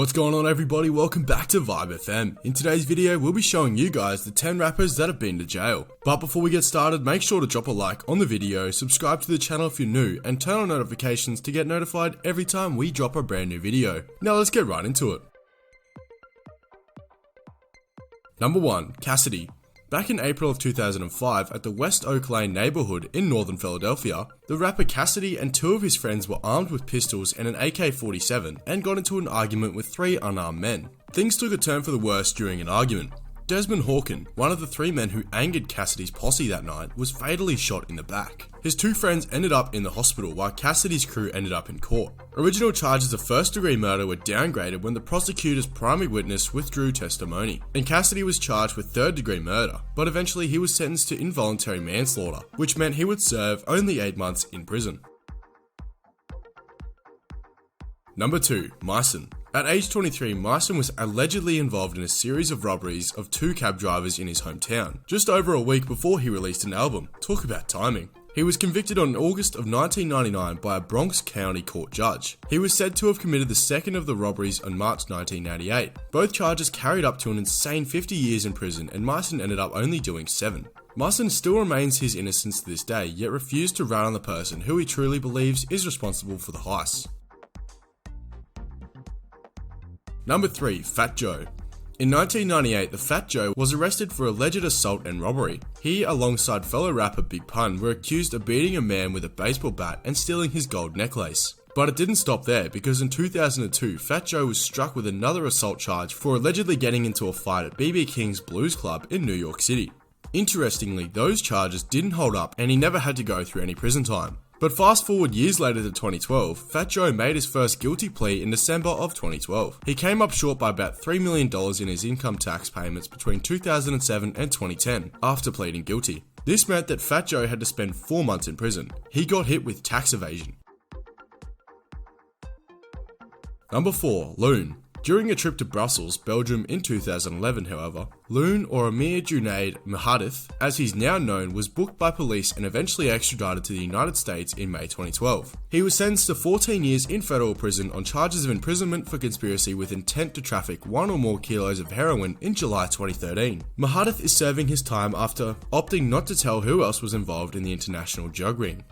What's going on everybody, welcome back to Vibe FM. In today's video, we'll be showing you guys the 10 rappers that have been to jail. But before we get started, make sure to drop a like on the video, subscribe to the channel if you're new, and turn on notifications to get notified every time we drop a brand new video. Now let's get right into it. Number 1. Cassidy. Back in April of 2005 at the West Oak Lane neighborhood in northern Philadelphia, the rapper Cassidy and two of his friends were armed with pistols and an AK-47 and got into an argument with three unarmed men. Things took a turn for the worse during an argument. Desmond Hawken, one of the three men who angered Cassidy's posse that night, was fatally shot in the back. His two friends ended up in the hospital while Cassidy's crew ended up in court. Original charges of first-degree murder were downgraded when the prosecutor's primary witness withdrew testimony, and Cassidy was charged with third-degree murder, but eventually he was sentenced to involuntary manslaughter, which meant he would serve only 8 months in prison. Number 2. Myson. At age 23, Myson was allegedly involved in a series of robberies of two cab drivers in his hometown, just over a week before he released an album. Talk about timing. He was convicted on August of 1999 by a Bronx County court judge. He was said to have committed the second of the robberies on March 1988. Both charges carried up to an insane 50 years in prison, and Myson ended up only doing 7. Myson still remains his innocence to this day, yet refused to rat on the person who he truly believes is responsible for the heist. Number 3. Fat Joe. In 1998, the Fat Joe was arrested for alleged assault and robbery. He, alongside fellow rapper Big Pun, were accused of beating a man with a baseball bat and stealing his gold necklace. But it didn't stop there, because in 2002, Fat Joe was struck with another assault charge for allegedly getting into a fight at BB King's Blues Club in New York City. Interestingly, those charges didn't hold up and he never had to go through any prison time. But fast forward years later to 2012, Fat Joe made his first guilty plea in December of 2012. He came up short by about $3 million in his income tax payments between 2007 and 2010 after pleading guilty. This meant that Fat Joe had to spend 4 months in prison. He got hit with tax evasion. Number 4. Loon. During a trip to Brussels, Belgium in 2011, however, Loon, or Amir Junaid Mahadith, as he's now known, was booked by police and eventually extradited to the United States in May 2012. He was sentenced to 14 years in federal prison on charges of imprisonment for conspiracy with intent to traffic 1 or more kilos of heroin in July 2013. Mahadith is serving his time after opting not to tell who else was involved in the international drug ring.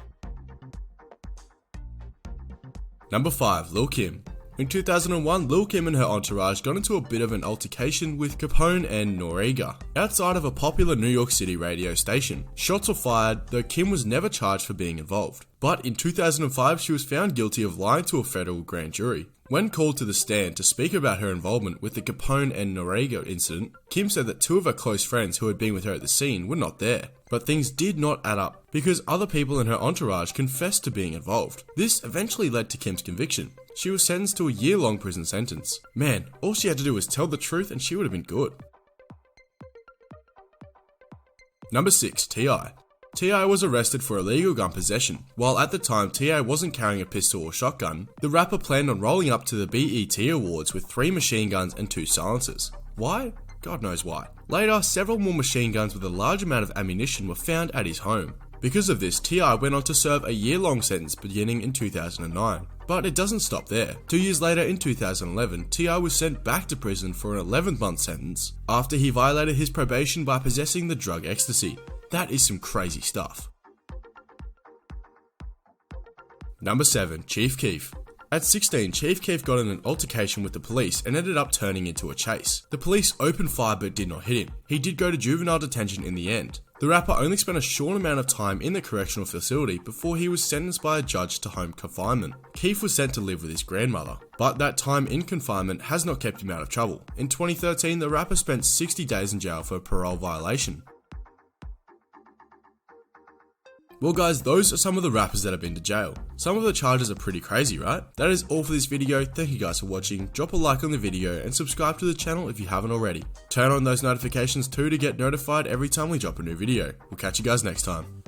Number 5. Lil Kim. In 2001, Lil Kim and her entourage got into a bit of an altercation with Capone and Noreaga outside of a popular New York City radio station. Shots were fired, though Kim was never charged for being involved. But in 2005, she was found guilty of lying to a federal grand jury. When called to the stand to speak about her involvement with the Capone and Noreaga incident, Kim said that 2 of her close friends who had been with her at the scene were not there. But things did not add up, because other people in her entourage confessed to being involved. This eventually led to Kim's conviction. She was sentenced to a year-long prison sentence. Man, all she had to do was tell the truth and she would have been good. Number 6. T.I. T.I. was arrested for illegal gun possession. While at the time T.I. wasn't carrying a pistol or shotgun, the rapper planned on rolling up to the BET Awards with 3 machine guns and 2 silencers. Why? God knows why. Later, several more machine guns with a large amount of ammunition were found at his home. Because of this, T.I. went on to serve a year-long sentence beginning in 2009. But it doesn't stop there. 2 years later, in 2011, T.I. was sent back to prison for an 11-month sentence after he violated his probation by possessing the drug ecstasy. That is some crazy stuff. Number 7. Chief Keef. At 16, Chief Keef got in an altercation with the police and ended up turning into a chase. The police opened fire but did not hit him. He did go to juvenile detention in the end. The rapper only spent a short amount of time in the correctional facility before he was sentenced by a judge to home confinement. Keef was sent to live with his grandmother, but that time in confinement has not kept him out of trouble. In 2013, the rapper spent 60 days in jail for a parole violation. Well guys, those are some of the rappers that have been to jail. Some of the charges are pretty crazy, right? That is all for this video. Thank you guys for watching. Drop a like on the video and subscribe to the channel if you haven't already. Turn on those notifications too to get notified every time we drop a new video. We'll catch you guys next time.